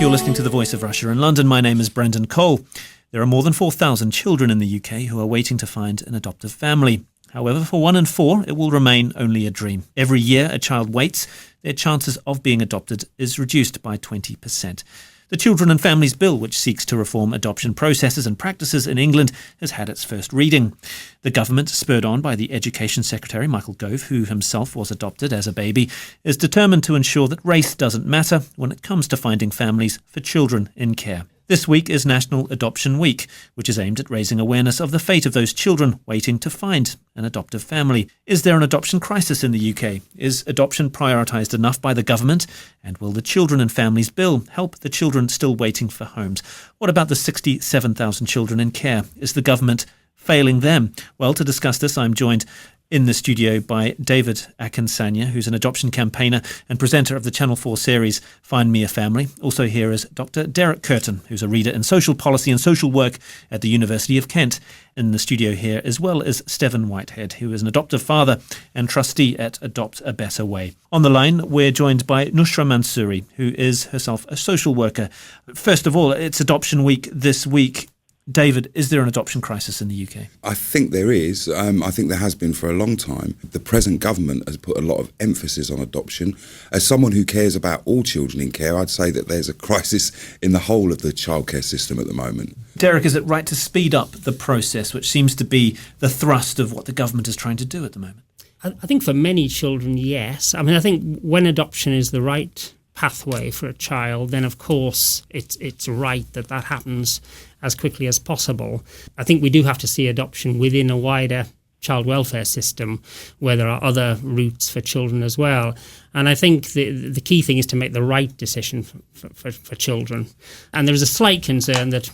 You're listening to The Voice of Russia in London. My name is Brendan Cole. There are more than 4,000 children in the UK who are waiting to find an adoptive family. However, for 1 in 4, it will remain only a dream. Every year a child waits, their chances of being adopted is reduced by 20%. The Children and Families Bill, which seeks to reform adoption processes and practices in England, has had its first reading. The government, spurred on by the Education Secretary Michael Gove, who himself was adopted as a baby, is determined to ensure that race doesn't matter when it comes to finding families for children in care. This week is National Adoption Week, which is aimed at raising awareness of the fate of those children waiting to find an adoptive family. Is there an adoption crisis in the UK? Is adoption prioritised enough by the government? And will the Children and Families Bill help the children still waiting for homes? What about the 67,000 children in care? Is the government failing them? Well, to discuss this, I'm joined in the studio by David Akinsanya, who's an adoption campaigner and presenter of the Channel 4 series Find Me a Family. Also here is Dr. Derek Curtin, who's a reader in social policy and social work at the University of Kent. In the studio here, as well as Stephen Whitehead, who is an adoptive father and trustee at Adopt a Better Way. On the line, we're joined by Nushra Mansouri, who is herself a social worker. First of all, it's Adoption Week this week. David, is there an adoption crisis in the UK? I think there is. I think there has been for a long time. The present government has put a lot of emphasis on adoption. As someone who cares about all children in care, I'd say that there's a crisis in the whole of the childcare system at the moment. Derek, is it right to speed up the process, which seems to be the thrust of what the government is trying to do at the moment? I think for many children, yes. I mean, I think when adoption is the right pathway for a child, then of course it's right that happens as quickly as possible. I think we do have to see adoption within a wider child welfare system where there are other routes for children as well. And I think the key thing is to make the right decision for children. And there is a slight concern that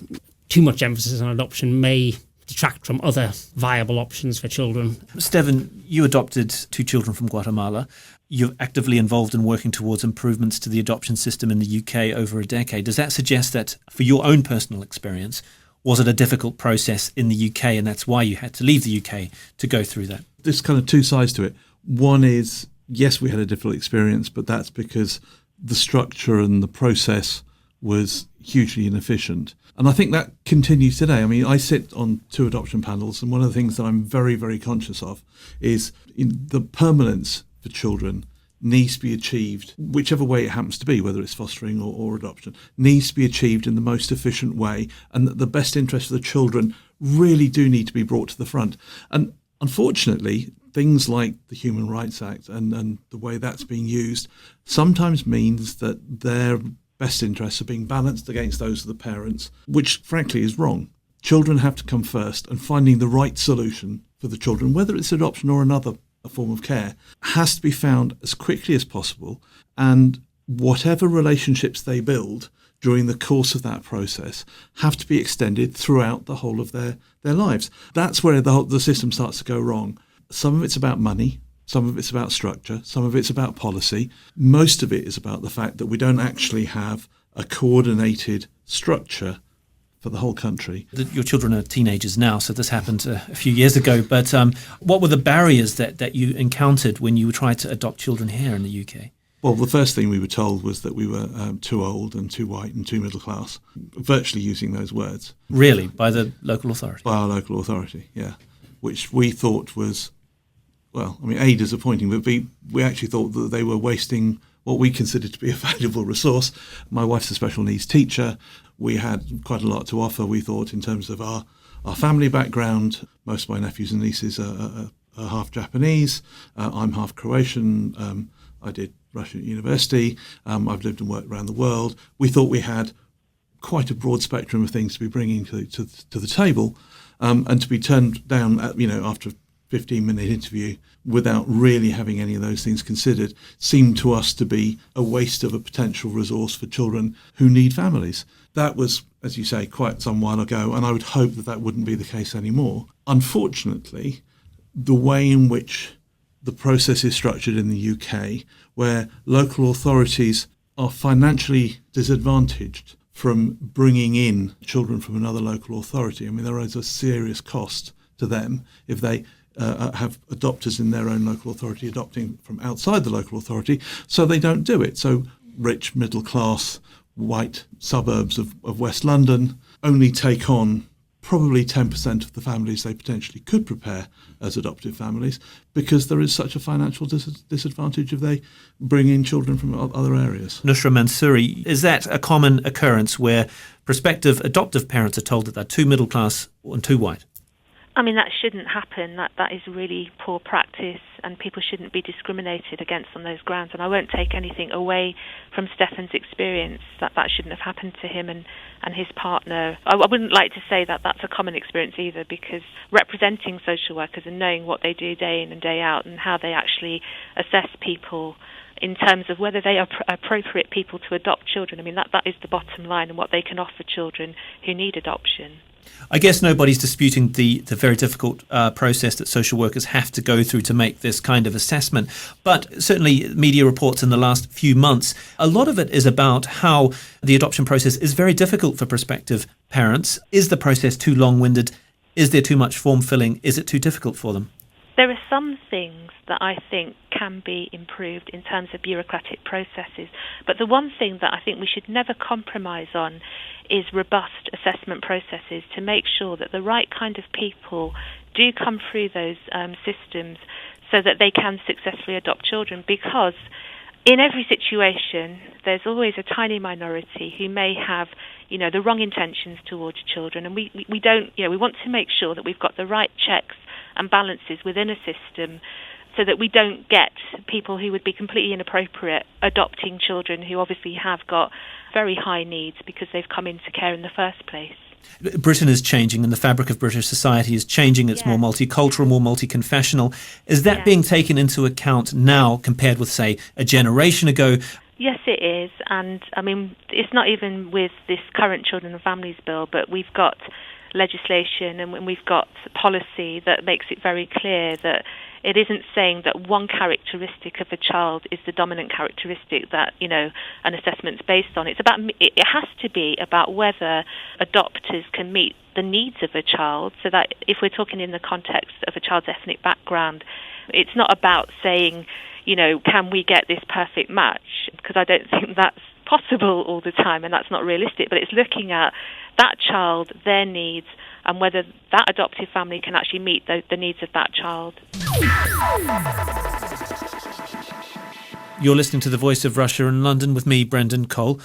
too much emphasis on adoption may detract from other viable options for children. Stephen, you adopted 2 children from Guatemala. You're actively involved in working towards improvements to the adoption system in the UK over a decade. Does that suggest that, for your own personal experience, was it a difficult process in the UK and that's why you had to leave the UK to go through that? There's kind of 2 sides to it. One is, yes, we had a difficult experience, but that's because the structure and the process was hugely inefficient. And I think that continues today. I mean, I sit on 2 adoption panels, and one of the things that I'm very, very conscious of is the permanence for children needs to be achieved, whichever way it happens to be, whether it's fostering or adoption, needs to be achieved in the most efficient way, and that the best interests of the children really do need to be brought to the front. And unfortunately, things like the Human Rights Act and the way that's being used sometimes means that their best interests are being balanced against those of the parents, which frankly is wrong. Children have to come first, and finding the right solution for the children, whether it's adoption or another form of care, has to be found as quickly as possible. And whatever relationships they build during the course of that process have to be extended throughout the whole of their lives. That's where the system starts to go wrong. Some of it's about money, some of it's about structure, some of it's about policy. Most of it is about the fact that we don't actually have a coordinated structure for the whole country. Your children are teenagers now, so this happened a few years ago. But what were the barriers that you encountered when you tried to adopt children here in the UK? Well, the first thing we were told was that we were too old and too white and too middle class, virtually using those words. Really? By the local authority? By our local authority, yeah. Which we thought was, well, I mean, A, disappointing, but B, we actually thought that they were wasting what we considered to be a valuable resource. My wife's a special needs teacher. We had quite a lot to offer, we thought, in terms of our family background. Most of my nephews and nieces are half Japanese. I'm half Croatian. I did Russian at university. I've lived and worked around the world. We thought we had quite a broad spectrum of things to be bringing to the table, and to be turned down after a 15-minute interview without really having any of those things considered seemed to us to be a waste of a potential resource for children who need families. That was, as you say, quite some while ago, and I would hope that wouldn't be the case anymore. Unfortunately, the way in which the process is structured in the UK, where local authorities are financially disadvantaged from bringing in children from another local authority. I mean, there is a serious cost to them if they have adopters in their own local authority adopting from outside the local authority, so they don't do it. So rich, middle class, white suburbs of West London only take on probably 10% of the families they potentially could prepare as adoptive families, because there is such a financial disadvantage if they bring in children from other areas. Nusra Mansouri, is that a common occurrence where prospective adoptive parents are told that they're too middle class and too white? I mean, that shouldn't happen. That is really poor practice, and people shouldn't be discriminated against on those grounds. And I won't take anything away from Stefan's experience. That shouldn't have happened to him and his partner. I wouldn't like to say that that's a common experience either, because representing social workers and knowing what they do day in and day out and how they actually assess people in terms of whether they are appropriate people to adopt children, I mean, that is the bottom line, and what they can offer children who need adoption. I guess nobody's disputing the very difficult process that social workers have to go through to make this kind of assessment. But certainly media reports in the last few months, a lot of it is about how the adoption process is very difficult for prospective parents. Is the process too long-winded? Is there too much form filling? Is it too difficult for them? There are some things that I think can be improved in terms of bureaucratic processes, but the one thing that I think we should never compromise on is robust assessment processes to make sure that the right kind of people do come through those systems so that they can successfully adopt children, because in every situation there's always a tiny minority who may have the wrong intentions towards children, and we don't we want to make sure that we've got the right checks and balances within a system so that we don't get people who would be completely inappropriate adopting children who obviously have got very high needs because they've come into care in the first place. Britain is changing and the fabric of British society is changing. It's more multicultural, more multi-confessional. Is that being taken into account now compared with, say, a generation ago? Yes, it is. And, I mean, it's not even with this current Children and Families Bill, but we've got legislation and we've got policy that makes it very clear that it isn't saying that one characteristic of a child is the dominant characteristic that an assessment's based on. It has to be about whether adopters can meet the needs of a child, so that if we're talking in the context of a child's ethnic background, it's not about saying can we get this perfect match, because I don't think that's possible all the time and that's not realistic, but it's looking at that child, their needs, and whether that adoptive family can actually meet the needs of that child. You're listening to The Voice of Russia in London with me, Brendan Cole.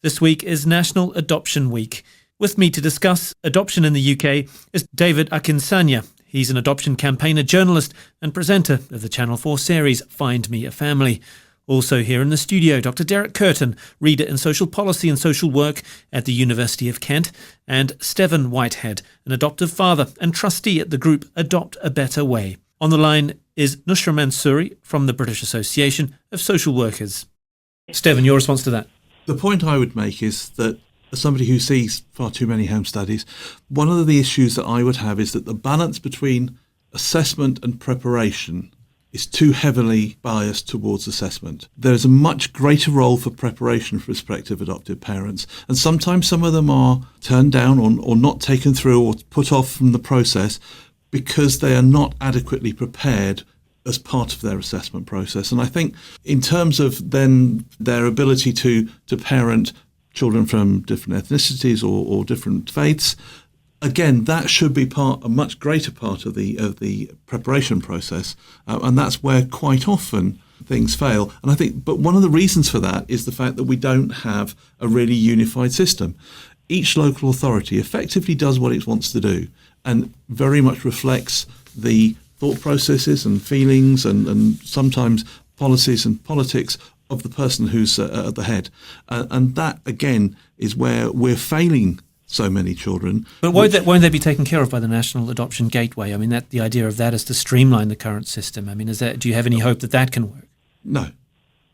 This week is National Adoption Week. With me to discuss adoption in the UK is David Akinsanya. He's an adoption campaigner, journalist and presenter of the Channel 4 series Find Me a Family. Also here in the studio, Dr. Derek Curtin, reader in social policy and social work at the University of Kent, and Stephen Whitehead, an adoptive father and trustee at the group Adopt a Better Way. On the line is Nusra Mansouri from the British Association of Social Workers. Stephen, your response to that? The point I would make is that as somebody who sees far too many home studies, one of the issues that I would have is that the balance between assessment and preparation is too heavily biased towards assessment. There is a much greater role for preparation for prospective adoptive parents, and sometimes some of them are turned down or not taken through or put off from the process because they are not adequately prepared as part of their assessment process. And I think in terms of then their ability to parent children from different ethnicities or different faiths, again, that should be a much greater part of the preparation process, and that's where quite often things fail. And I think, but one of the reasons for that is the fact that we don't have a really unified system. Each local authority effectively does what it wants to do, and very much reflects the thought processes and feelings and sometimes policies and politics of the person who's at the head, and that again is where we're failing so many children. But won't they be taken care of by the National Adoption Gateway? I mean, the idea of that is to streamline the current system. I mean, do you have any hope that can work? No,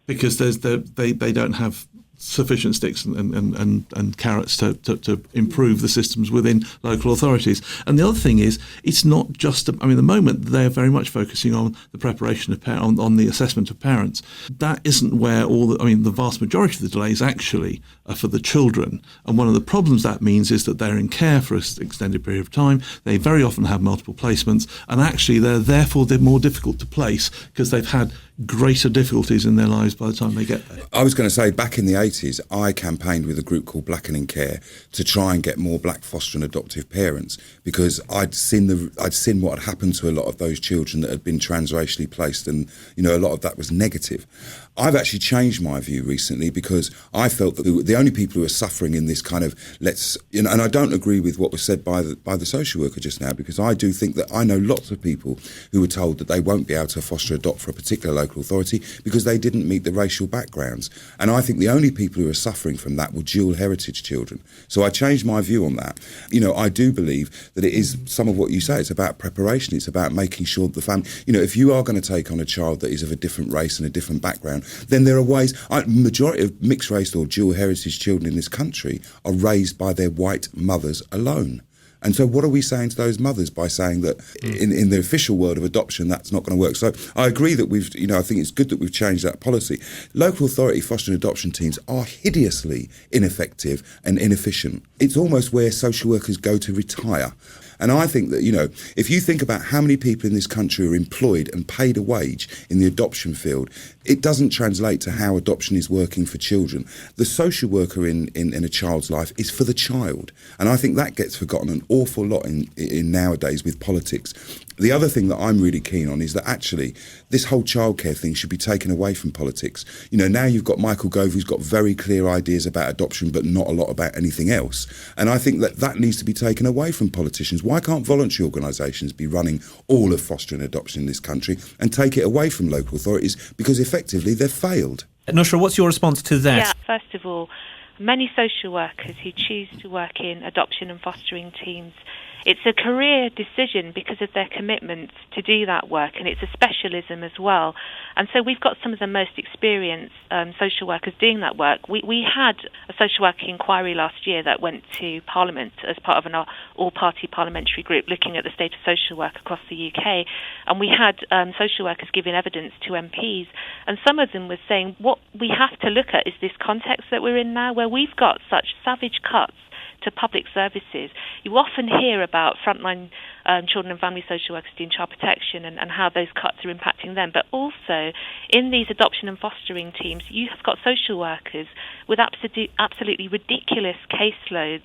because they don't have sufficient sticks and carrots to improve the systems within local authorities. And the other thing is, it's not just, at the moment they're very much focusing on the preparation of on the assessment of parents. That isn't where the vast majority of the delays actually are for the children. And one of the problems that means is that they're in care for an extended period of time. They very often have multiple placements, and actually they're more difficult to place because they've had greater difficulties in their lives by the time they get there. I was going to say, back in the 80s, I campaigned with a group called Blackening Care to try and get more black foster and adoptive parents, because I'd seen what had happened to a lot of those children that had been transracially placed, and a lot of that was negative. I've actually changed my view recently, because I felt that the only people who are suffering in this kind of and I don't agree with what was said by the social worker just now, because I do think that I know lots of people who were told that they won't be able to foster adopt for a particular local authority because they didn't meet the racial backgrounds. And I think the only people who are suffering from that were dual heritage children. So I changed my view on that. I do believe that it is some of what you say. It's about preparation. It's about making sure the family, if you are going to take on a child that is of a different race and a different background, then there are ways. Majority of mixed race or dual heritage children in this country are raised by their white mothers alone. And so what are we saying to those mothers by saying that in the official world of adoption, that's not going to work? So I agree that I think it's good that we've changed that policy. Local authority foster and adoption teams are hideously ineffective and inefficient. It's almost where social workers go to retire. And I think that, if you think about how many people in this country are employed and paid a wage in the adoption field, it doesn't translate to how adoption is working for children. The social worker in a child's life is for the child. And I think that gets forgotten an awful lot in nowadays with politics. The other thing that I'm really keen on is that actually this whole childcare thing should be taken away from politics. Now you've got Michael Gove, who's got very clear ideas about adoption, but not a lot about anything else. And I think that needs to be taken away from politicians. Why can't voluntary organisations be running all of foster and adoption in this country and take it away from local authorities? Because effectively they've failed. Nushra, what's your response to that? Yeah, first of all, many social workers who choose to work in adoption and fostering teams, it's a career decision because of their commitment to do that work, and it's a specialism as well. And so we've got some of the most experienced social workers doing that work. We had a social worker inquiry last year that went to Parliament as part of an all-party parliamentary group looking at the state of social work across the UK, and we had social workers giving evidence to MPs, and some of them were saying what we have to look at is this context that we're in now, where we've got such savage cuts to public services. You often hear about frontline children and family social workers doing child protection and how those cuts are impacting them. But also, in these adoption and fostering teams, you have got social workers with absolutely ridiculous caseloads.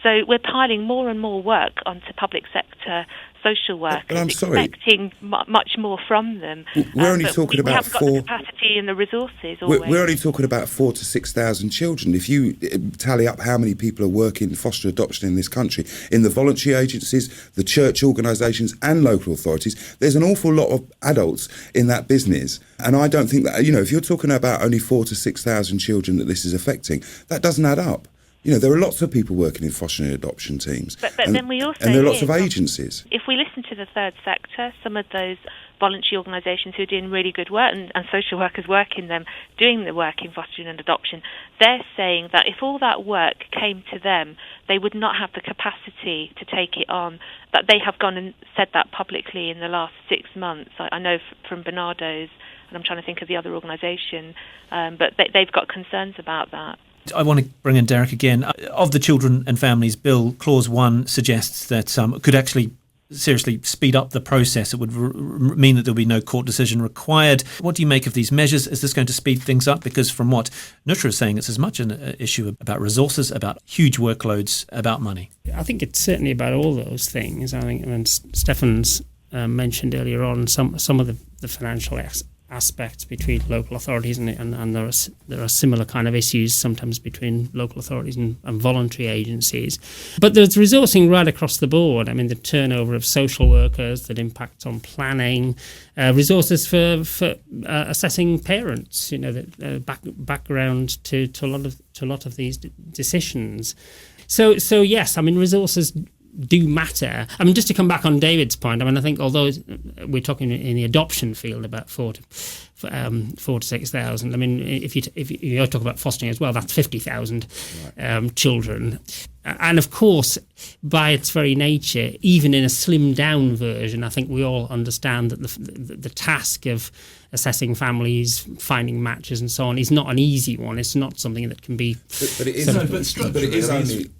So we're piling more and more work onto public sector social workers, expecting much more from them. We're only talking about we haven't got the capacity and the resources. We're only talking about 4,000 to 6,000 children. If you tally up how many people are working foster adoption in this country, in the voluntary agencies, the church organisations and local authorities, there's an awful lot of adults in that business. And I don't think that, if you're talking about only 4,000 to 6,000 children that this is affecting, that doesn't add up. There are lots of people working in foster and adoption teams. But then we also and there are lots of agencies. If we listen to the third sector, some of those voluntary organisations who are doing really good work and social workers working them, doing the work in fostering and adoption, they're saying that if all that work came to them, they would not have the capacity to take it on. That they have gone and said that publicly in the last 6 months. I know from Bernardo's, and I'm trying to think of the other organisation, but they've got concerns about that. I want to bring in Derek again. Of the Children and Families Bill, Clause 1 suggests that could actually seriously speed up the process. It would mean that there will be no court decision required. What do you make of these measures? Is this going to speed things up? Because from what Nushra is saying, it's as much an issue about resources, about huge workloads, about money. I think it's certainly about all those things. I think, and Stefan's mentioned earlier on some of the financial aspects between local authorities and there are similar kind of issues sometimes between local authorities and voluntary agencies. But there's resourcing right across the board. I mean, the turnover of social workers that impacts on planning, resources for assessing parents. The background to a lot of these decisions. So yes, I mean, resources do matter. I mean, just to come back on David's point, I mean, I think although we're talking in the adoption field about 4,000 to 6,000, I mean, if you talk about fostering as well, that's 50,000 children. And of course, by its very nature, even in a slimmed down version, I think we all understand that the task of assessing families, finding matches and so on is not an easy one. It's not something that can be... But it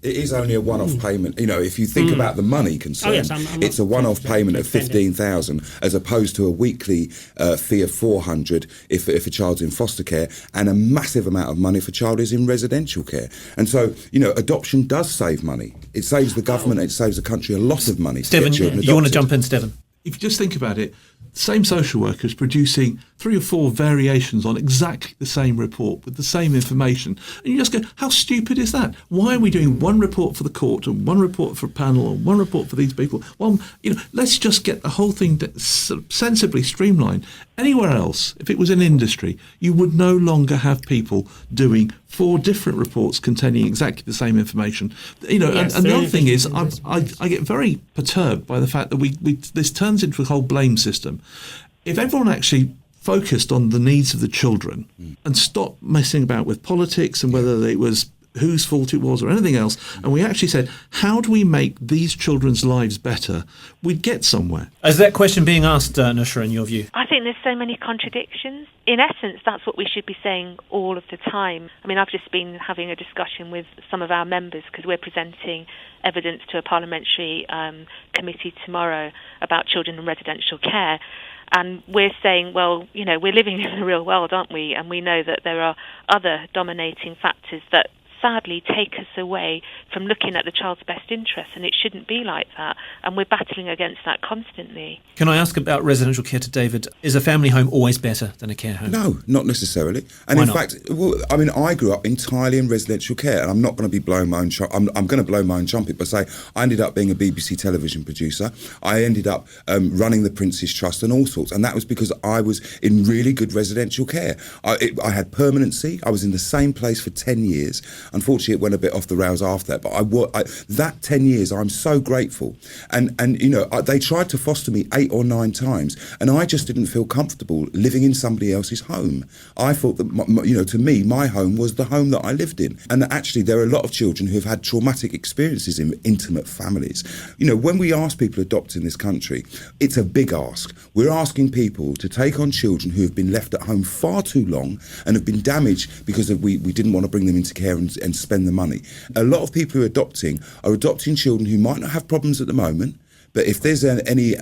is only a one-off payment. You know, if you think about the money concern, it's a one-off payment of 15,000 as opposed to a weekly fee of 400 if a child's in foster care, and a massive amount of money if a child is in residential care. And so, you know, adoption does save money. It saves the government, it saves the country a lot of money. Stephen, you want to jump in, Stephen? If you just think about it, same social workers producing 3 or 4 variations on exactly the same report with the same information. And you just go, how stupid is that? Why are we doing one report for the court and one report for a panel and one report for these people? Well, you know, let's just get the whole thing sensibly streamlined. Anywhere else, if it was an industry, you would no longer have people doing 4 different reports containing exactly the same information. You know, yes, and the other thing is, I get very perturbed by the fact that we this turns into a whole blame system. If everyone actually focused on the needs of the children and stopped messing about with politics and whether it was whose fault it was or anything else, and we actually said, how do we make these children's lives better, we'd get somewhere. Is that question being asked, Nusra, in your view? I think there's so many contradictions. In essence, that's what we should be saying all of the time. I mean, I've just been having a discussion with some of our members because we're presenting evidence to a parliamentary committee tomorrow about children in residential care. And we're saying, well, you know, we're living in the real world, aren't we? And we know that there are other dominating factors that sadly take us away from looking at the child's best interest, and it shouldn't be like that, and we're battling against that constantly. Can I ask about residential care to David? Is a family home always better than a care home? No, not necessarily. And Why in not? fact, well, I mean, I grew up entirely in residential care, and I'm not going to be blowing my own I'm going to blow my own trumpet by saying I ended up being a BBC television producer. I ended up running the Prince's Trust and all sorts, and that was because I was in really good residential care. I had permanency. I was in the same place for 10 years. Unfortunately, it went a bit off the rails after that, but that 10 years, I'm so grateful. And you know, they tried to foster me 8 or 9 times, and I just didn't feel comfortable living in somebody else's home. I thought that, you know, to me, my home was the home that I lived in. And actually, there are a lot of children who've had traumatic experiences in intimate families. You know, when we ask people to adopt in this country, it's a big ask. We're asking people to take on children who have been left at home far too long and have been damaged because we didn't want to bring them into care and spend the money. A lot of people who are adopting children who might not have problems at the moment, but if there's any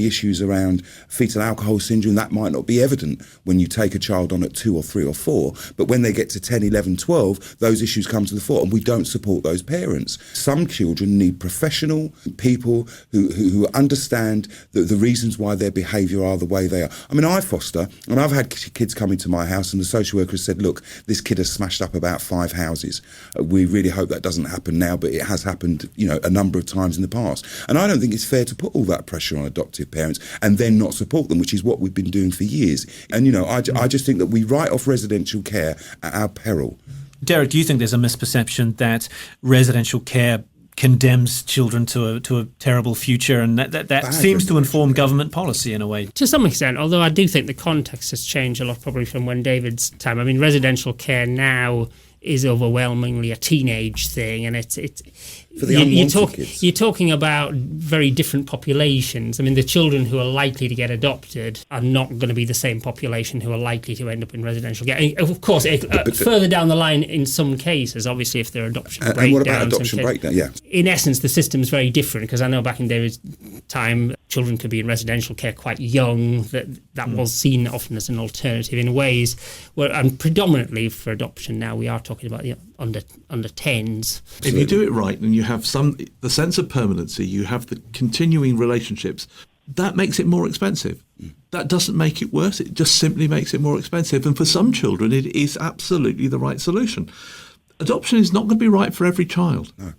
issues around fetal alcohol syndrome, that might not be evident when you take a child on at 2 or 3 or 4. But when they get to 10, 11, 12, those issues come to the fore, and we don't support those parents. Some children need professional people who understand the reasons why their behaviour are the way they are. I mean, I foster, and I've had kids come into my house, and the social worker has said, look, this kid has smashed up about 5 houses. We really hope that doesn't happen now, but it has happened, you know, a number of times in the past. And I don't think it's fair to put all that pressure on adoptive parents and then not support them, which is what we've been doing for years. And, you know, I just think that we write off residential care at our peril. Derek, do you think there's a misperception that residential care condemns children to a terrible future, and that seems to inform government policy in a way? To some extent, although I do think the context has changed a lot probably from when David's time. I mean, residential care now is overwhelmingly a teenage thing, and it's For the unwanted kids. You're talking about very different populations. I mean, the children who are likely to get adopted are not going to be the same population who are likely to end up in residential care. And of course, further down the line, in some cases, obviously, if there are adoption breakdowns. And what about adoption breakdown? Yeah. In essence, the system's very different, because I know back in David's time, children could be in residential care quite young. That was seen often as an alternative in ways where, and predominantly for adoption now, we are talking about under 10s. If you do it right and you have the sense of permanency, you have the continuing relationships, that makes it more expensive. That doesn't make it worse, it just simply makes it more expensive. And for some children, it is absolutely the right solution. Adoption is not going to be right for every child. No.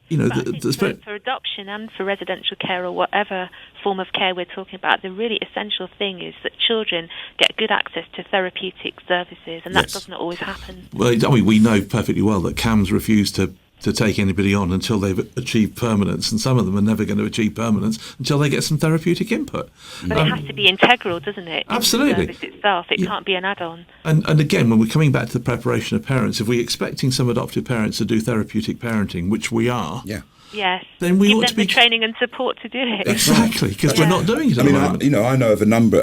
You know, for adoption and for residential care or whatever form of care we're talking about, the really essential thing is that children get good access to therapeutic services, and that doesn't always happen. Well, I mean, we know perfectly well that CAMHS refuse to to take anybody on until they've achieved permanence, and some of them are never going to achieve permanence until they get some therapeutic input. But it has to be integral, doesn't it? Absolutely. In the service itself. It can't be an add-on. And again, when we're coming back to the preparation of parents, if we're expecting some adoptive parents to do therapeutic parenting, which we are, yes, then we give ought them to be the training and support to do it. Exactly, because we're not doing it at the moment. I know of a number.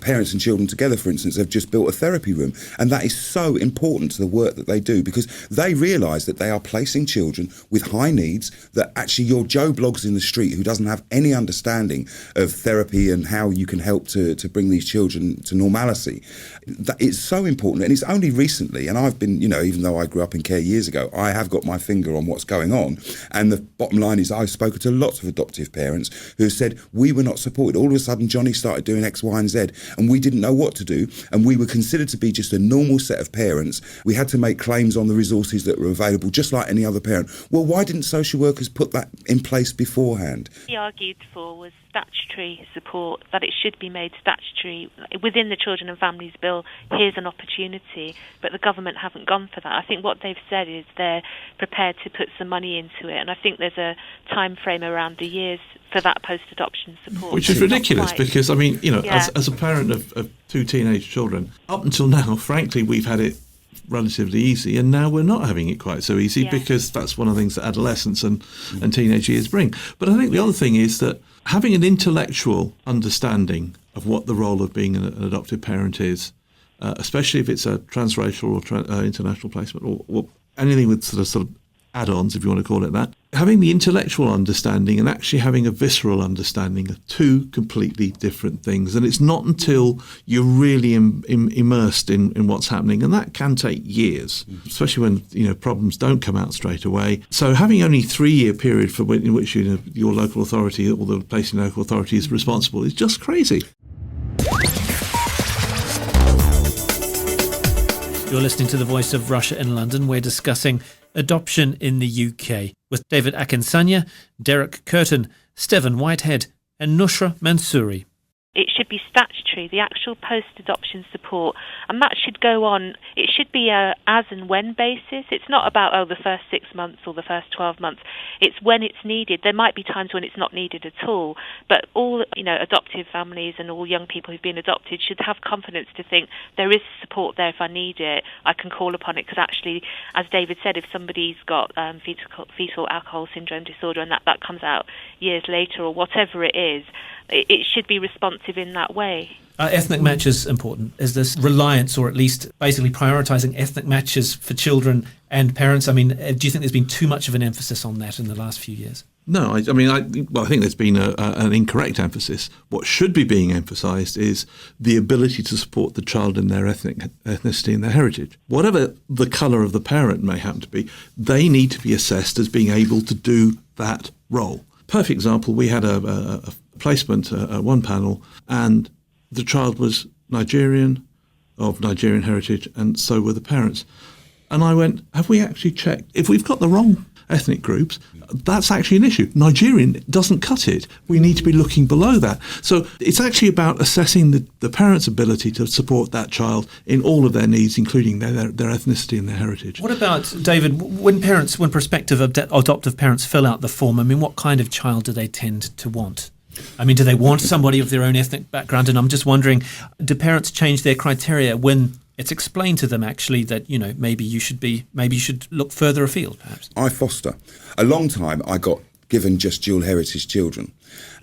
Parents and children together, for instance, have just built a therapy room, and that is so important to the work that they do, because they realise that they are placing children with high needs. That actually, your Joe Bloggs in the street who doesn't have any understanding of therapy and how you can help to bring these children to normalcy. That it's so important, and it's only recently. And I've been, even though I grew up in care years ago, I have got my finger on what's going on. And the bottom line is, I've spoken to lots of adoptive parents who said we were not supported. All of a sudden, Johnny started doing X, Y, and Z, and we didn't know what to do. And we were considered to be just a normal set of parents. We had to make claims on the resources that were available, just like any other parent. Well, why didn't social workers put that in place beforehand? He argued for was statutory support, that it should be made statutory within the Children and Families Bill. Here's an opportunity, but the government haven't gone for that. I think what they've said is they're prepared to put some money into it, and I think there's a time frame around the years for that post-adoption support. Which is ridiculous, because, as a parent of two teenage children, up until now, frankly, we've had it relatively easy, and now we're not having it quite so easy, because that's one of the things that adolescence and teenage years bring. But I think the other thing is that having an intellectual understanding of what the role of being an adoptive parent is, especially if it's a transracial or international placement or anything with sort of add-ons, if you want to call it that, having the intellectual understanding and actually having a visceral understanding are two completely different things. And it's not until you're really immersed in what's happening, and that can take years, especially when problems don't come out straight away. So having only 3-year period in which your local authority or the placing local authority is responsible is just crazy. You're listening to The Voice of Russia in London. We're discussing adoption in the UK with David Akinsanya, Derek Curtin, Steven Whitehead and Nusra Mansouri. It should be statutory, the actual post-adoption support, and that should go on. It should be a as and when basis. It's not about, the first 6 months or the first 12 months. It's when it's needed. There might be times when it's not needed at all, but all, adoptive families and all young people who've been adopted should have confidence to think there is support there if I need it. I can call upon it, because actually, as David said, if somebody's got fetal alcohol syndrome disorder and that comes out years later or whatever it is, it should be responsive in that way. Ethnic matches important. Is this reliance, or at least basically prioritising ethnic matches for children and parents? Do you think there's been too much of an emphasis on that in the last few years? No, I think there's been an incorrect emphasis. What should be being emphasised is the ability to support the child in their ethnicity and their heritage. Whatever the colour of the parent may happen to be, they need to be assessed as being able to do that role. Perfect example, we had a placement at one panel, and the child was Nigerian, of Nigerian heritage, and so were the parents. And I went, have we actually checked? If we've got the wrong ethnic groups, that's actually an issue. Nigerian doesn't cut it. We need to be looking below that. So it's actually about assessing the parents' ability to support that child in all of their needs, including their ethnicity and their heritage. What about, David, when prospective adoptive parents fill out the form, what kind of child do they tend to want? Do they want somebody of their own ethnic background? And I'm just wondering, do parents change their criteria when it's explained to them actually that, maybe you should look further afield, perhaps? I foster. A long time I got given just dual heritage children.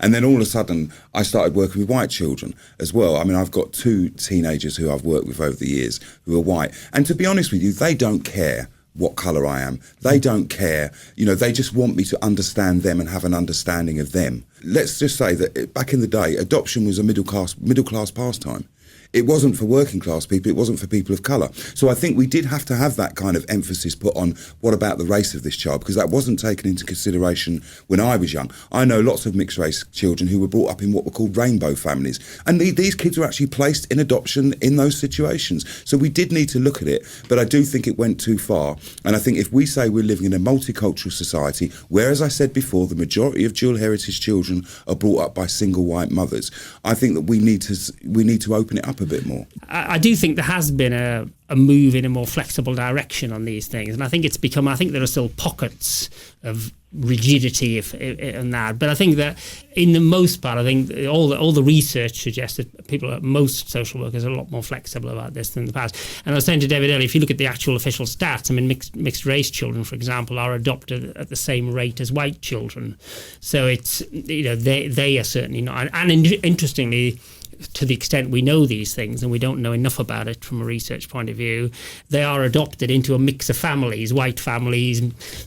And then all of a sudden I started working with white children as well. I've got 2 teenagers who I've worked with over the years who are white. And to be honest with you, they don't care what colour I am. They don't care. They just want me to understand them and have an understanding of them. Let's just say that back in the day, adoption was a middle class pastime. It wasn't for working class people, it wasn't for people of colour. So I think we did have to have that kind of emphasis put on what about the race of this child, because that wasn't taken into consideration when I was young. I know lots of mixed race children who were brought up in what were called rainbow families, and these kids were actually placed in adoption in those situations. So we did need to look at it, but I do think it went too far. And I think if we say we're living in a multicultural society, where, as I said before, the majority of dual heritage children are brought up by single white mothers, I think that we need to open it up a a bit more? I do think there has been a move in a more flexible direction on these things, and I think there are still pockets of rigidity in that, but I think that in the most part, I think all the research suggests that most social workers are a lot more flexible about this than in the past. And I was saying to David earlier, if you look at the actual official stats, I mean, mixed race children, for example, are adopted at the same rate as white children. So it's, they are certainly not. And interestingly, to the extent we know these things, and we don't know enough about it from a research point of view, they are adopted into a mix of families, white families,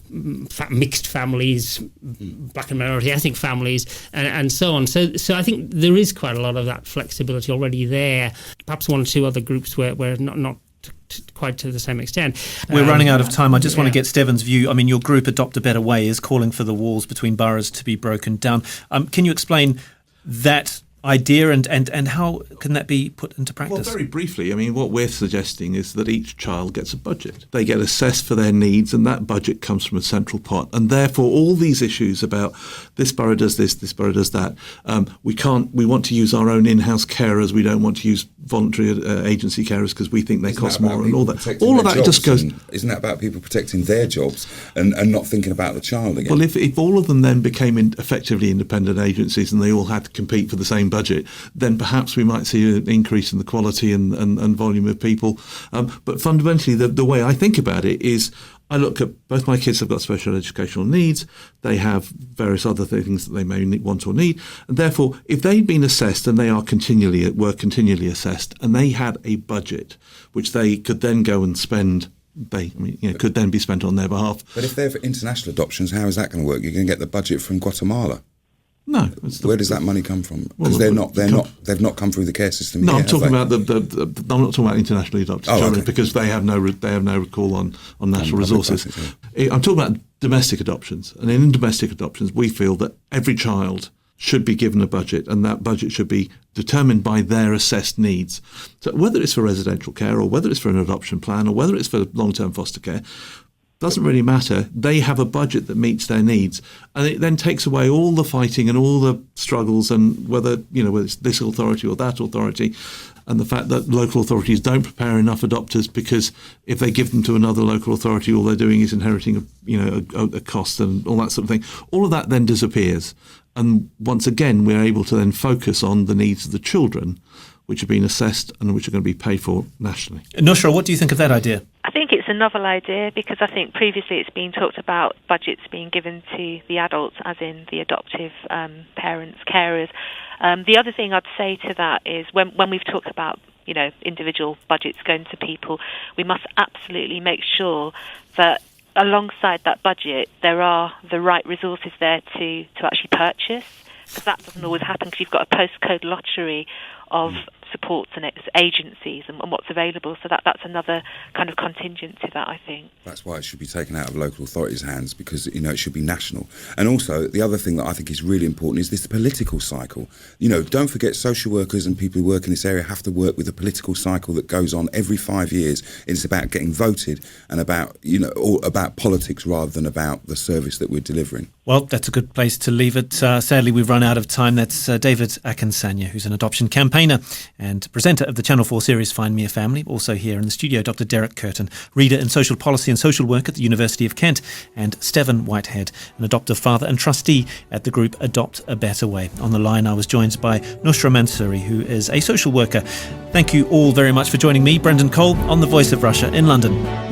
mixed families, black and minority ethnic families, and so on. So I think there is quite a lot of that flexibility already there. Perhaps one or two other groups where not quite to the same extent. We're running out of time. I just want to get Steven's view. I mean, your group, Adopt a Better Way, is calling for the walls between boroughs to be broken down. Can you explain that idea and how can that be put into practice? Well, very briefly, I mean, what we're suggesting is that each child gets a budget. They get assessed for their needs, and that budget comes from a central pot. And therefore, all these issues about this borough does this borough does that, we want to use our own in-house carers, we don't want to use voluntary agency carers because we think they cost more and all that. All of that just goes... Isn't that about people protecting their jobs and not thinking about the child again? Well, if all of them then became effectively independent agencies and they all had to compete for the same budget, then perhaps we might see an increase in the quality and volume of people. But fundamentally, the way I think about it is I look at both my kids have got special educational needs. They have various other things that they may want or need. And therefore, if they've been assessed and they were continually assessed and they had a budget which they could then go and spend, could then be spent on their behalf. But if they're for international adoptions, how is that going to work? You're going to get the budget from Guatemala. No. Where does that money come from? Because they've not come through the care system. No, yet, I'm talking about I'm not talking about internationally adopted children because they have no recall on national resources. I'm talking about domestic adoptions, and in domestic adoptions, we feel that every child should be given a budget, and that budget should be determined by their assessed needs. So whether it's for residential care or whether it's for an adoption plan or whether it's for long-term foster care, doesn't really matter. They have a budget that meets their needs, and it then takes away all the fighting and all the struggles, and whether it's this authority or that authority, and the fact that local authorities don't prepare enough adopters because if they give them to another local authority, all they're doing is inheriting a cost and all that sort of thing. All of that then disappears, and once again we're able to then focus on the needs of the children, which have been assessed and which are going to be paid for nationally. Nushra, what do you think of that idea? I think it's a novel idea because I think previously it's been talked about budgets being given to the adults, as in the adoptive parents, carers. The other thing I'd say to that is when we've talked about individual budgets going to people, we must absolutely make sure that alongside that budget there are the right resources there to actually purchase, because that doesn't always happen because you've got a postcode lottery of supports and its agencies and what's available. So that's another kind of contingent to that, I think. That's why it should be taken out of local authorities' hands, because it should be national. And also the other thing that I think is really important is this political cycle. Don't forget, social workers and people who work in this area have to work with a political cycle that goes on every 5 years. It's about getting voted and about about politics rather than about the service that we're delivering. Well, that's a good place to leave it. Sadly, we've run out of time. That's David Akinsanya, who's an adoption campaigner and presenter of the Channel 4 series Find Me a Family. Also here in the studio, Dr. Derek Curtin, reader in social policy and social work at the University of Kent, and Stephen Whitehead, an adoptive father and trustee at the group Adopt a Better Way. On the line, I was joined by Nushra Mansouri, who is a social worker. Thank you all very much for joining me, Brendan Cole, on The Voice of Russia in London.